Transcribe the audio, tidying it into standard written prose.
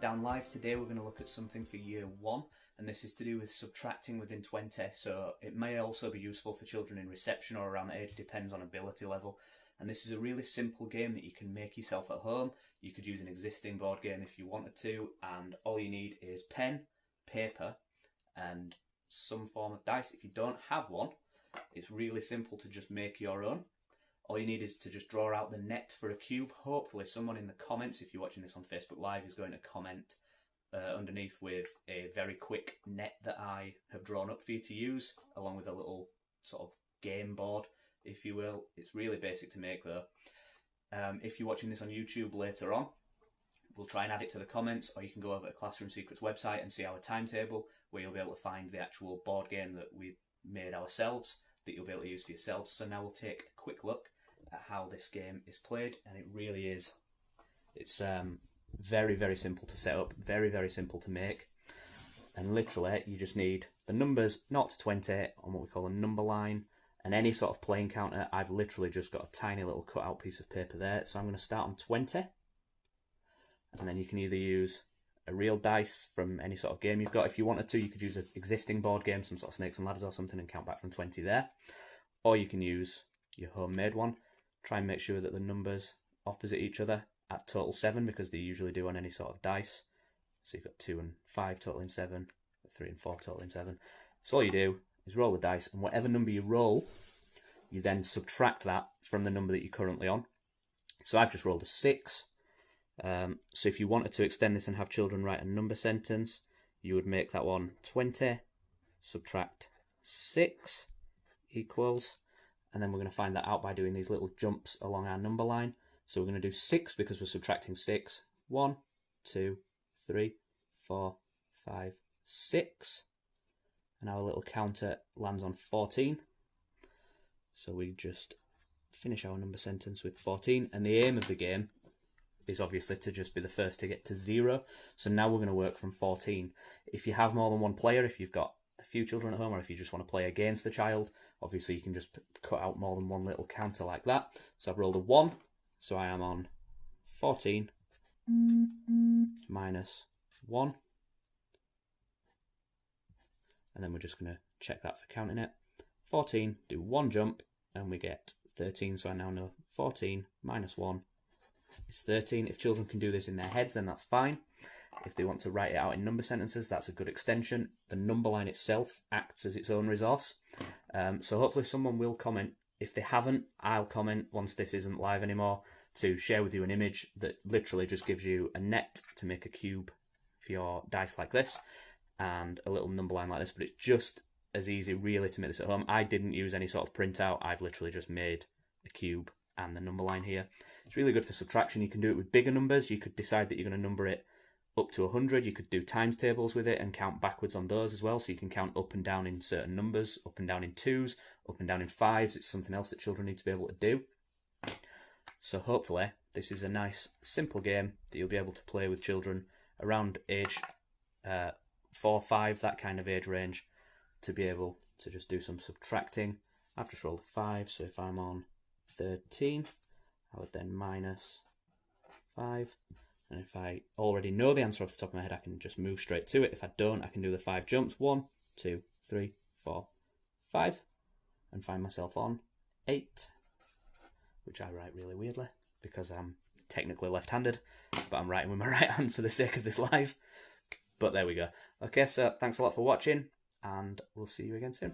Down Live. Today we're going to look at something for year 1, and this is to do with subtracting within 20, so it may also be useful for children in reception or around the age, depends on ability level. And this is a really simple game that you can make yourself at home. You could use an existing board game if you wanted to, and all you need is pen, paper, and some form of dice. If you don't have one, it's really simple to just make your own. All you need is to just draw out the net for a cube. Hopefully someone in the comments, if you're watching this on Facebook Live, is going to comment underneath with a very quick net that I have drawn up for you to use, along with a little sort of game board, if you will. It's really basic to make though. If you're watching this on YouTube later on, we'll try and add it to the comments, or you can go over to Classroom Secrets website and see our timetable, where you'll be able to find the actual board game that we made ourselves, that you'll be able to use for yourselves. So now we'll take a quick look at how this game is played, and it really is. It's very, very simple to set up, very, very simple to make, and literally you just need the numbers 0 to 20 on what we call a number line, and any sort of playing counter. I've literally just got a tiny little cut out piece of paper there, so I'm going to start on 20, and then you can either use a real dice from any sort of game you've got. If you wanted to, you could use an existing board game, some sort of Snakes and Ladders or something, and count back from 20 there, or you can use your homemade one. Try and make sure that the numbers opposite each other at total 7, because they usually do on any sort of dice. So you've got 2 and 5 totaling 7, 3 and 4 totaling 7. So all you do is roll the dice, and whatever number you roll, you then subtract that from the number that you're currently on. So I've just rolled a 6. So if you wanted to extend this and have children write a number sentence, you would make that one 20, subtract 6 equals, and then we're going to find that out by doing these little jumps along our number line. So we're going to do 6 because we're subtracting 6. 1, 2, 3, 4, 5, 6. And our little counter lands on 14. So we just finish our number sentence with 14. And the aim of the game is obviously to just be the first to get to 0. So now we're going to work from 14. If you have more than one player, if you've got a few children at home, or if you just want to play against a child, obviously you can just cut out more than one little counter like that. So I've rolled a 1, so I am on 14 minus 1, and then we're just going to check that for counting it. 14, do 1 jump, and we get 13, so I now know 14 minus 1 is 13. If children can do this in their heads, then that's fine. If they want to write it out in number sentences, that's a good extension. The number line itself acts as its own resource. So hopefully someone will comment. If they haven't, I'll comment once this isn't live anymore, to share with you an image that literally just gives you a net to make a cube for your dice like this, and a little number line like this. But it's just as easy really to make this at home. I didn't use any sort of printout. I've literally just made a cube and the number line here. It's really good for subtraction. You can do it with bigger numbers. You could decide that you're going to number it up to 100. You could do times tables with it and count backwards on those as well, so you can count up and down in certain numbers, up and down in 2s, up and down in 5s. It's something else that children need to be able to do. So hopefully this is a nice simple game that you'll be able to play with children around age 4, 5, that kind of age range, to be able to just do some subtracting. I've just rolled a 5, so if I'm on 13, I would then minus 5. And if I already know the answer off the top of my head, I can just move straight to it. If I don't, I can do the 5 jumps. 1, 2, 3, 4, 5. And find myself on 8. Which I write really weirdly, because I'm technically left-handed, but I'm writing with my right hand for the sake of this live. But there we go. Okay, so thanks a lot for watching, and we'll see you again soon.